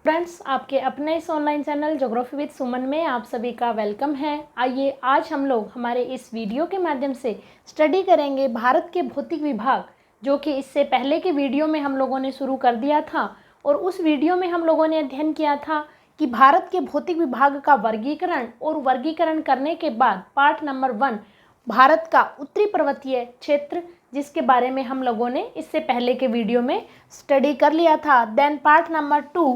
Friends, आपके अपने इस ऑनलाइन चैनल ज्योग्राफी विद सुमन में आप सभी का वेलकम है। आइए आज हम लोग हमारे इस वीडियो के माध्यम से स्टडी करेंगे भारत के भौतिक विभाग, जो कि इससे पहले के वीडियो में हम लोगों ने शुरू कर दिया था। और उस वीडियो में हम लोगों ने अध्ययन किया था कि भारत के भौतिक विभाग का वर्गीकरण, और वर्गीकरण करने के बाद पार्ट नंबर 1 भारत का उत्तरी पर्वतीय क्षेत्र, जिसके बारे में हम लोगों ने इससे पहले के वीडियो में स्टडी कर लिया था। देन पार्ट नंबर 2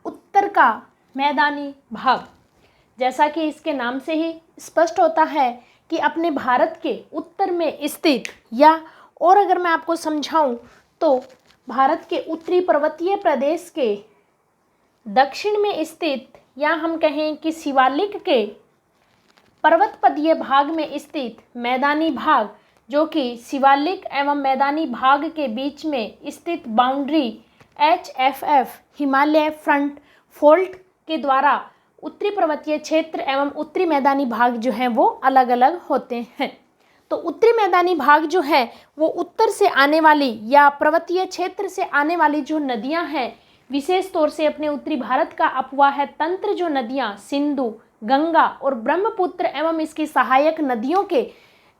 उत्तर का मैदानी भाग। जैसा कि इसके नाम से ही स्पष्ट होता है कि अपने भारत के उत्तर में स्थित, या और अगर मैं आपको समझाऊं तो भारत के उत्तरी पर्वतीय प्रदेश के दक्षिण में स्थित, या हम कहें कि शिवालिक के पर्वतपदीय भाग में स्थित मैदानी भाग, जो कि शिवालिक एवं मैदानी भाग के बीच में स्थित boundary HFF Himalaya front fold के द्वारा उत्तरी पर्वतीय क्षेत्र एवं उत्तरी मैदानी भाग जो हैं वो अलग अलग होते हैं। तो उत्तरी मैदानी भाग जो है वो उत्तर से आने वाली या पर्वतीय क्षेत्र से आने वाली जो नदियां हैं, विशेष तौर से अपने उत्तरी भारत का अपवाह तंत्र जो नदियां सिंधु, गंगा और ब्रह्मपुत्र एवं इसकी सहायक नदियों के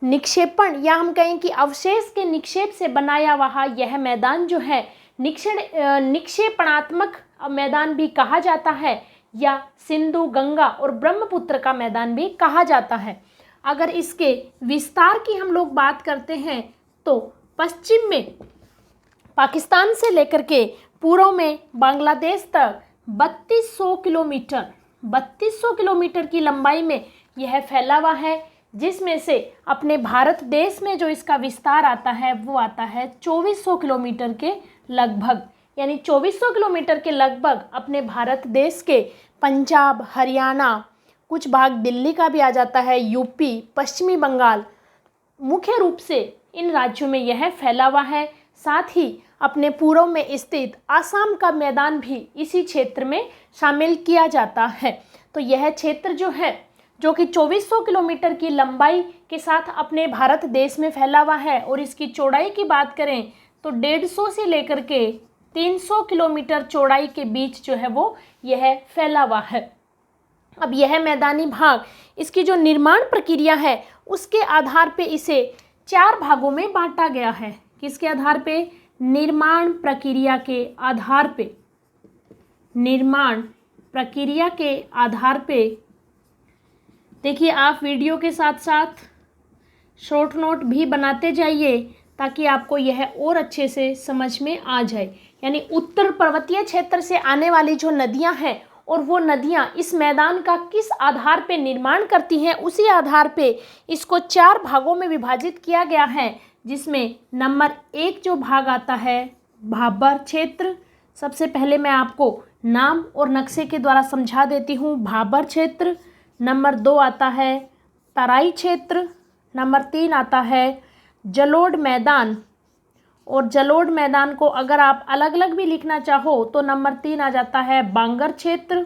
निक्षेपण, या हम कहें कि अवशेष के निक्षेप से बनाया हुआ यह मैदान जो है निक्षेपणात्मक मैदान भी कहा जाता है, या सिंधु, गंगा और ब्रह्मपुत्र का मैदान भी कहा जाता है। अगर इसके विस्तार की हम लोग बात करते हैं तो पश्चिम में पाकिस्तान से लेकर के पूर्व में बांग्लादेश तक 3200 किलोमीटर की लंबाई में यह फैला हुआ है, जिसमें से अपने भारत देश में जो इसका विस्तार आता है वो आता है 2400 किलोमीटर के लगभग, यानी 2400 किलोमीटर के लगभग अपने भारत देश के पंजाब, हरियाणा, कुछ भाग दिल्ली का भी आ जाता है, यूपी, पश्चिमी बंगाल, मुख्य रूप से इन राज्यों में यह फैला हुआ है। साथ ही अपने पूर्व में स्थित आसाम का मैदान भी इसी क्षेत्र में शामिल किया जाता है। तो यह क्षेत्र जो है, जो कि 2400 किलोमीटर की लंबाई के साथ अपने भारत देश में फैला हुआ है, और इसकी चौड़ाई की बात करें तो 150 से लेकर के 300 किलोमीटर चौड़ाई के बीच जो है वो यह फैला हुआ है। अब यह मैदानी भाग, इसकी जो निर्माण प्रक्रिया है उसके आधार पे इसे 4 भागों में बांटा गया है। किसके आधार पे? निर्माण प्रक्रिया के आधार पे। निर्माण प्रक्रिया के आधार पे देखिए, आप वीडियो के साथ साथ शॉर्ट नोट भी बनाते जाइए ताकि आपको यह और अच्छे से समझ में आ जाए। यानी उत्तर पर्वतीय क्षेत्र से आने वाली जो नदियां हैं, और वो नदियां इस मैदान का किस आधार पे निर्माण करती हैं, उसी आधार पे इसको 4 भागों में विभाजित किया गया है, जिसमें नंबर 1 जो भाग आता है भाबर क्षेत्र। सबसे पहले मैं आपको नाम और नक्शे के द्वारा समझा देती हूँ। भाबर क्षेत्र। नंबर 2 आता है तराई क्षेत्र। नंबर 3 आता है जलोढ़ मैदान, और जलोढ़ मैदान को अगर आप अलग अलग भी लिखना चाहो तो नंबर 3 आ जाता है बांगर क्षेत्र,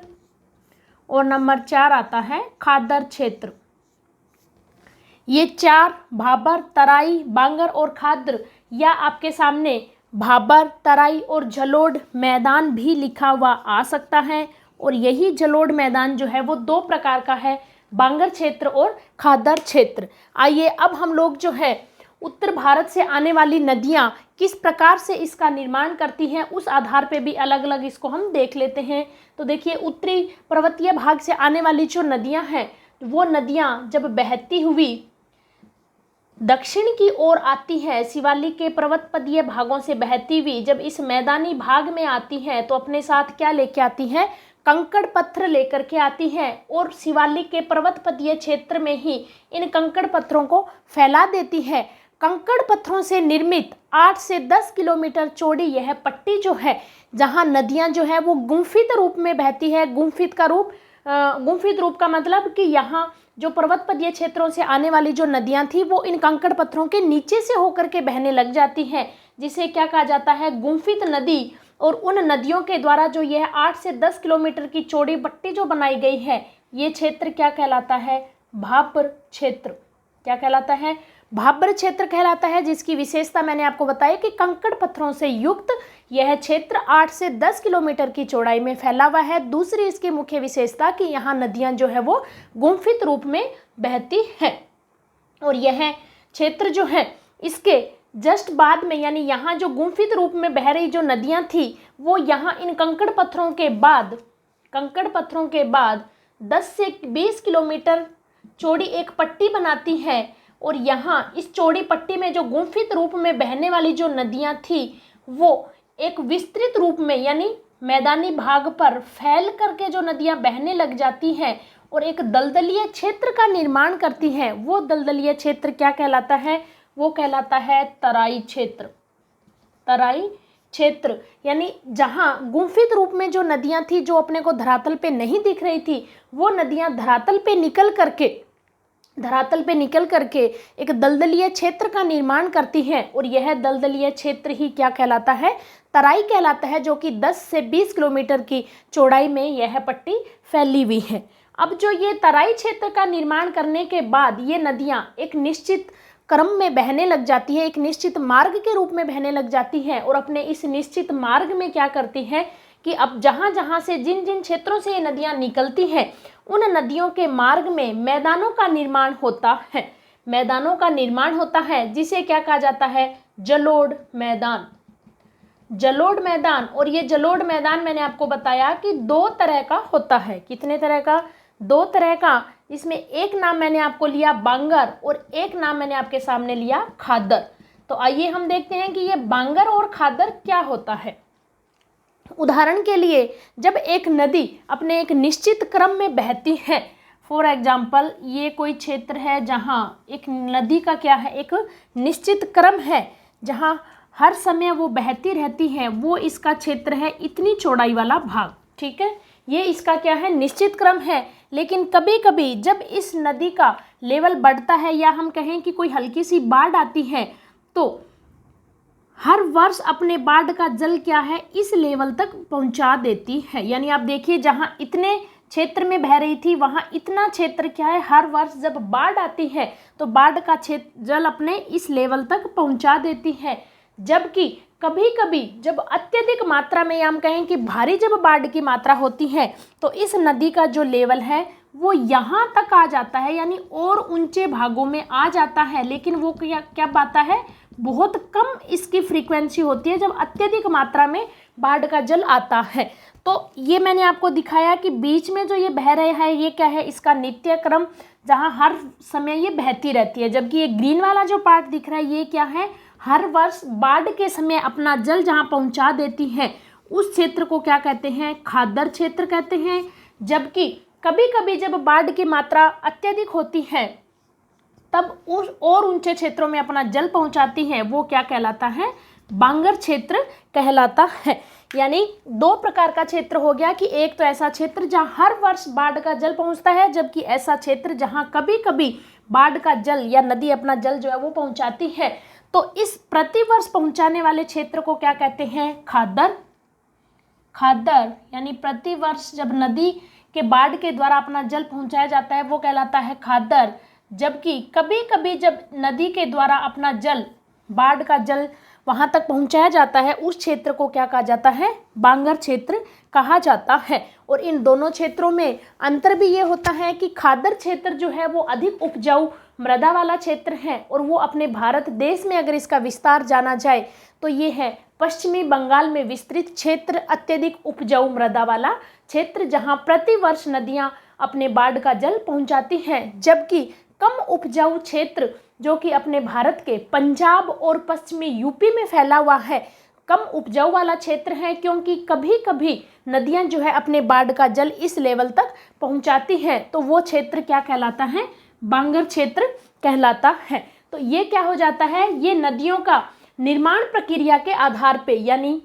और नंबर 4 आता है खादर क्षेत्र। ये 4 भाबर, तराई, बांगर और खादर, या आपके सामने भाबर, तराई और जलोढ़ मैदान भी लिखा हुआ आ सकता है। और यही जलोढ़ मैदान जो है वो 2 प्रकार का है, बांगर क्षेत्र और खादर क्षेत्र। आइए अब हम लोग जो है उत्तर भारत से आने वाली नदियां किस प्रकार से इसका निर्माण करती हैं, उस आधार पे भी अलग अलग इसको हम देख लेते हैं। तो देखिए, उत्तरी पर्वतीय भाग से आने वाली जो नदियां हैं, वो नदियां जब बहती हुई दक्षिण की ओर आती है, शिवालिक के पर्वतपदीय भागों से बहती हुई जब इस मैदानी भाग में आती हैं, तो अपने साथ क्या लेके आती हैं? कंकड़ पत्थर लेकर के आती हैं, और शिवालिक के पर्वतपदीय क्षेत्र में ही इन कंकड़ पत्थरों को फैला देती है। कंकड़ पत्थरों से निर्मित 8 से 10 किलोमीटर चौड़ी यह पट्टी जो है, जहां नदियां जो है वो गुंफित रूप में बहती है। गुंफित रूप का मतलब कि यहाँ जो पर्वतपदीय क्षेत्रों से आने वाली जो नदियां थी वो इन कंकड़ पत्थरों के नीचे से होकर के बहने लग जाती हैं, जिसे क्या कहा जाता है? गुंफित नदी। और उन नदियों के द्वारा जो यह 8 से 10 किलोमीटर की चौड़ी पट्टी जो बनाई गई है, ये क्षेत्र क्या कहलाता है? भाबर क्षेत्र। क्या कहलाता है? भाबर क्षेत्र कहलाता है, जिसकी विशेषता मैंने आपको बताया कि कंकड़ पत्थरों से युक्त यह क्षेत्र 8 से 10 किलोमीटर की चौड़ाई में फैला हुआ है। दूसरी इसकी मुख्य विशेषता कि यहाँ नदियाँ जो है वो गुम्फित रूप में बहती है। और यह क्षेत्र जो है इसके जस्ट बाद में, यानी यहाँ जो गुम्फित रूप में बह रही जो नदियाँ थी वो यहाँ इन कंकड़ पत्थरों के बाद 10 से 20 किलोमीटर चौड़ी एक पट्टी बनाती है। और यहाँ इस चौड़ी पट्टी में जो गुम्फित रूप में बहने वाली जो नदियाँ थी वो एक विस्तृत रूप में, यानी मैदानी भाग पर फैल करके जो नदियाँ बहने लग जाती हैं और एक दलदलीय क्षेत्र का निर्माण करती हैं। वो दलदलीय क्षेत्र क्या कहलाता है? वो कहलाता है तराई क्षेत्र। तराई क्षेत्र यानी जहाँ गुम्फित रूप में जो नदियाँ थी जो अपने को धरातल पे नहीं दिख रही थी, वो नदियाँ धरातल पे निकल करके एक दलदलीय क्षेत्र का निर्माण करती हैं। और यह दलदलीय क्षेत्र ही क्या कहलाता है? तराई कहलाता है, जो कि 10 से 20 किलोमीटर की चौड़ाई में यह पट्टी फैली हुई है। अब जो ये तराई क्षेत्र का निर्माण करने के बाद ये नदियाँ एक निश्चित क्रम में बहने लग जाती है, एक निश्चित मार्ग के रूप में बहने लग जाती हैं। और अपने इस निश्चित मार्ग में क्या करती हैं कि अब जहाँ जहाँ से जिन जिन क्षेत्रों से ये नदियाँ निकलती हैं उन नदियों के मार्ग में मैदानों का निर्माण होता है, जिसे क्या कहा जाता है? जलोढ़ मैदान। और ये जलोढ़ मैदान मैंने आपको बताया कि 2 तरह का होता है। कितने तरह का? 2 तरह का। इसमें एक नाम मैंने आपको लिया बांगर और एक नाम मैंने आपके सामने लिया खादर। तो आइए हम देखते हैं कि ये बांगर और खादर क्या होता है। उदाहरण के लिए जब एक नदी अपने एक निश्चित क्रम में बहती है, फॉर एग्जाम्पल ये कोई क्षेत्र है जहाँ एक नदी का क्या है? एक निश्चित क्रम है जहाँ हर समय वो बहती रहती है, वो इसका क्षेत्र है इतनी चौड़ाई वाला भाग। ठीक है, ये इसका क्या है? निश्चित क्रम है। लेकिन कभी कभी जब इस नदी का लेवल बढ़ता है या हम कहें कि कोई हल्की सी बाढ़ आती है, तो हर वर्ष अपने बाढ़ का जल क्या है? इस लेवल तक पहुंचा देती है। यानी आप देखिए जहाँ इतने क्षेत्र में बह रही थी वहाँ इतना क्षेत्र क्या है? हर वर्ष जब बाढ़ आती है तो बाढ़ का क्षेत्र जल अपने इस लेवल तक पहुंचा देती है। जबकि कभी कभी जब अत्यधिक मात्रा में, या हम कहें कि भारी जब बाढ़ की मात्रा होती है, तो इस नदी का जो लेवल है वो यहाँ तक आ जाता है, यानी और ऊंचे भागों में आ जाता है। लेकिन वो क्या पाता है? बहुत कम इसकी फ्रीक्वेंसी होती है जब अत्यधिक मात्रा में बाढ़ का जल आता है। तो ये मैंने आपको दिखाया कि बीच में जो ये बह रहा है ये क्या है? इसका नित्य क्रम, जहाँ हर समय ये बहती रहती है। जबकि ये ग्रीन वाला जो पार्ट दिख रहा है ये क्या है? हर वर्ष बाढ़ के समय अपना जल जहाँ पहुँचा देती है उस क्षेत्र को क्या कहते हैं? खादर क्षेत्र कहते हैं। जबकि कभी कभी जब बाढ़ की मात्रा अत्यधिक होती है तब उस और ऊंचे क्षेत्रों में अपना जल पहुंचाती है, वो क्या कहलाता है? बांगर क्षेत्र कहलाता है। यानी 2 प्रकार का क्षेत्र हो गया कि एक तो ऐसा क्षेत्र जहाँ हर वर्ष बाढ़ का जल पहुंचता है, जबकि ऐसा क्षेत्र जहाँ कभी कभी बाढ़ का जल या नदी अपना जल जो है वो पहुंचाती है। तो इस प्रतिवर्ष पहुंचाने वाले क्षेत्र को क्या कहते हैं? खादर यानी प्रतिवर्ष जब नदी के बाढ़ के द्वारा अपना जल पहुंचाया जाता है वो कहलाता है खादर। जबकि कभी कभी जब नदी के द्वारा अपना जल, बाढ़ का जल वहां तक पहुंचाया जाता है उस क्षेत्र को क्या कहा जाता है? बांगर क्षेत्र कहा जाता है। और इन दोनों क्षेत्रों में अंतर भी ये होता है कि खादर क्षेत्र जो है वो अधिक उपजाऊ मृदा वाला क्षेत्र है, और वो अपने भारत देश में अगर इसका विस्तार जाना जाए तो ये है पश्चिमी बंगाल में विस्तृत क्षेत्र, अत्यधिक उपजाऊ मृदा वाला क्षेत्र, जहाँ प्रतिवर्ष नदियाँ अपने बाढ़ का जल पहुँचाती हैं। जबकि कम उपजाऊ क्षेत्र जो कि अपने भारत के पंजाब और पश्चिमी यूपी में फैला हुआ है, कम उपजाऊ वाला क्षेत्र है, क्योंकि कभी कभी नदियां जो है अपने बाढ़ का जल इस लेवल तक पहुंचाती हैं, तो वो क्षेत्र क्या कहलाता है? बांगर क्षेत्र कहलाता है। तो ये क्या हो जाता है? ये नदियों का निर्माण प्रक्रिया के आधार पे, यानी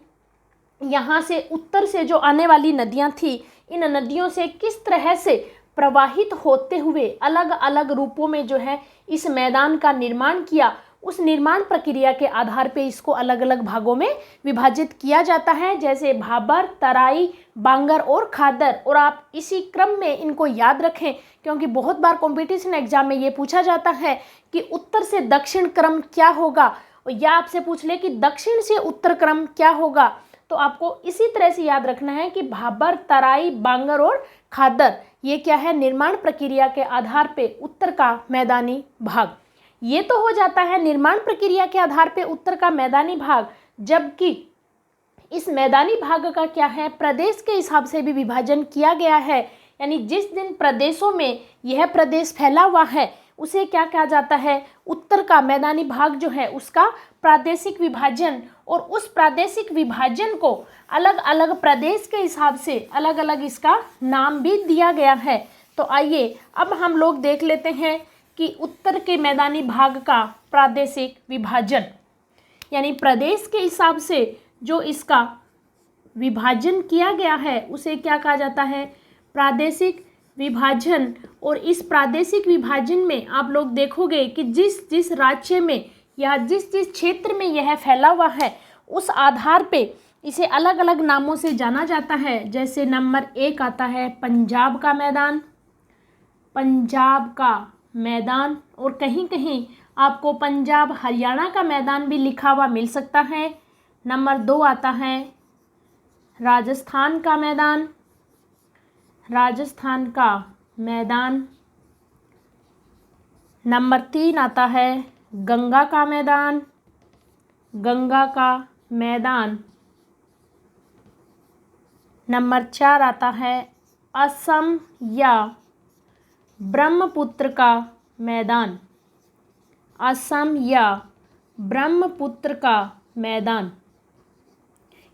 यहाँ से उत्तर से जो आने वाली नदियाँ थी, इन नदियों से किस तरह से प्रवाहित होते हुए अलग अलग रूपों में जो है इस मैदान का निर्माण किया, उस निर्माण प्रक्रिया के आधार पे इसको अलग अलग भागों में विभाजित किया जाता है। जैसे भाबर, तराई, बांगर और खादर। और आप इसी क्रम में इनको याद रखें, क्योंकि बहुत बार कंपटीशन एग्जाम में ये पूछा जाता है कि उत्तर से दक्षिण क्रम क्या होगा, या आपसे पूछ ले कि दक्षिण से उत्तर क्रम क्या होगा। तो आपको इसी तरह से याद रखना है कि भाबर, तराई, बांगर और खादर ये क्या है, निर्माण प्रक्रिया के आधार पे उत्तर का मैदानी भाग। ये तो हो जाता है निर्माण प्रक्रिया के आधार पे उत्तर का मैदानी भाग, जबकि इस मैदानी भाग का क्या है, प्रदेश के हिसाब से भी विभाजन किया गया है। यानी जिस दिन प्रदेशों में यह प्रदेश फैला हुआ है उसे क्या कहा जाता है, उत्तर का मैदानी भाग जो है उसका प्रादेशिक विभाजन। और उस प्रादेशिक विभाजन को अलग अलग प्रदेश के हिसाब से अलग अलग इसका नाम भी दिया गया है। तो आइए अब हम लोग देख लेते हैं कि उत्तर के मैदानी भाग का प्रादेशिक विभाजन, यानी प्रदेश के हिसाब से जो इसका विभाजन किया गया है उसे क्या कहा जाता है, प्रादेशिक विभाजन। और इस प्रादेशिक विभाजन में आप लोग देखोगे कि जिस जिस राज्य में या जिस जिस क्षेत्र में यह फैला हुआ है उस आधार पे इसे अलग अलग नामों से जाना जाता है। जैसे नंबर 1 आता है पंजाब का मैदान, पंजाब का मैदान, और कहीं कहीं आपको पंजाब हरियाणा का मैदान भी लिखा हुआ मिल सकता है। नंबर 2 आता है राजस्थान का मैदान, राजस्थान का मैदान। नंबर 3 आता है गंगा का मैदान, गंगा का मैदान। नंबर 4 आता है असम या ब्रह्मपुत्र का मैदान, असम या ब्रह्मपुत्र का मैदान।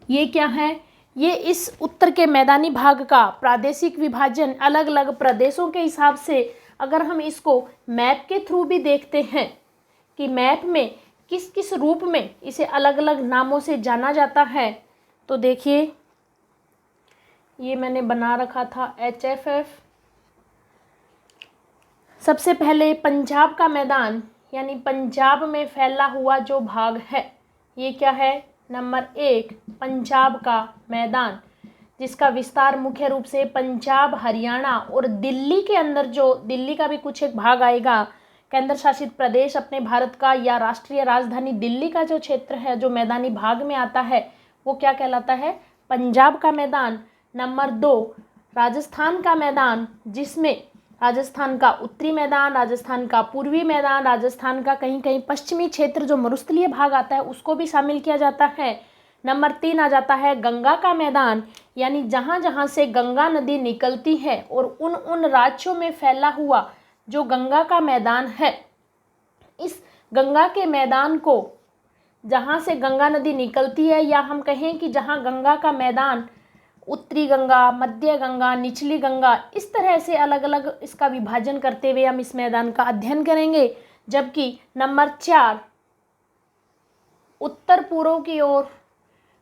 ये क्या है, ये इस उत्तर के मैदानी भाग का प्रादेशिक विभाजन अलग अलग प्रदेशों के हिसाब से, अगर हम इसको मैप के थ्रू भी देखते हैं कि मैप में किस किस रूप में इसे अलग अलग नामों से जाना जाता है। तो देखिए ये मैंने बना रखा था HFF। सबसे पहले पंजाब का मैदान, यानी पंजाब में फैला हुआ जो भाग है ये क्या है, नंबर 1 पंजाब का मैदान, जिसका विस्तार मुख्य रूप से पंजाब, हरियाणा और दिल्ली के अंदर, जो दिल्ली का भी कुछ एक भाग आएगा, केंद्र शासित प्रदेश अपने भारत का या राष्ट्रीय राजधानी दिल्ली का जो क्षेत्र है जो मैदानी भाग में आता है वो क्या कहलाता है, पंजाब का मैदान। नंबर 2 राजस्थान का मैदान, जिसमें राजस्थान का उत्तरी मैदान, राजस्थान का पूर्वी मैदान, राजस्थान का कहीं कहीं पश्चिमी क्षेत्र जो मरुस्थलीय भाग आता है उसको भी शामिल किया जाता है। नंबर 3 आ जाता है गंगा का मैदान, यानी जहाँ जहाँ से गंगा नदी निकलती है और उन उन राज्यों में फैला हुआ जो गंगा का मैदान है, इस गंगा के मैदान को, जहाँ से गंगा नदी निकलती है, या हम कहें कि जहाँ गंगा का मैदान, उत्तरी गंगा, मध्य गंगा, निचली गंगा, इस तरह से अलग अलग इसका विभाजन करते हुए हम इस मैदान का अध्ययन करेंगे। जबकि नंबर 4 उत्तर पूर्व की ओर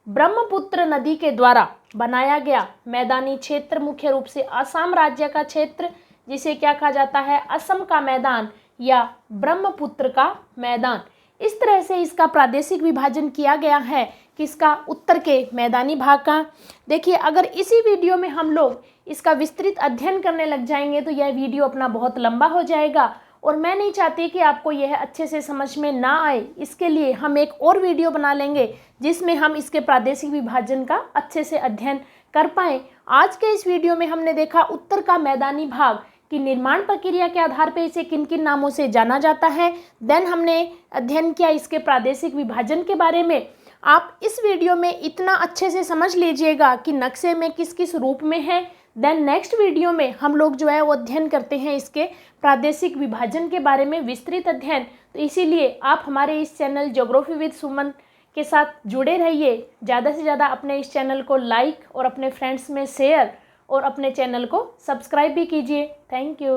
ब्रह्मपुत्र नदी के द्वारा बनाया गया मैदानी क्षेत्र, मुख्य रूप से असम राज्य का क्षेत्र, जिसे क्या कहा जाता है, असम का मैदान या ब्रह्मपुत्र का मैदान। इस तरह से इसका प्रादेशिक विभाजन किया गया है किसका, उत्तर के मैदानी भाग का। देखिए अगर इसी वीडियो में हम लोग इसका विस्तृत अध्ययन करने लग जाएंगे तो यह वीडियो अपना बहुत लंबा हो जाएगा, और मैं नहीं चाहती कि आपको यह अच्छे से समझ में ना आए। इसके लिए हम एक और वीडियो बना लेंगे जिसमें हम इसके प्रादेशिक विभाजन का अच्छे से अध्ययन कर पाएँ। आज के इस वीडियो में हमने देखा उत्तर का मैदानी भाग कि निर्माण प्रक्रिया के आधार पर इसे किन किन नामों से जाना जाता है। देन हमने अध्ययन किया इसके प्रादेशिक विभाजन के बारे में। आप इस वीडियो में इतना अच्छे से समझ लीजिएगा कि नक्शे में किस किस रूप में है। देन नेक्स्ट वीडियो में हम लोग जो है वो अध्ययन करते हैं इसके प्रादेशिक विभाजन के बारे में विस्तृत अध्ययन। तो इसीलिए आप हमारे इस चैनल ज्योग्राफी विद सुमन के साथ जुड़े रहिए। ज़्यादा से ज़्यादा अपने इस चैनल को लाइक और अपने फ्रेंड्स में शेयर और अपने चैनल को सब्सक्राइब भी कीजिए। Thank you.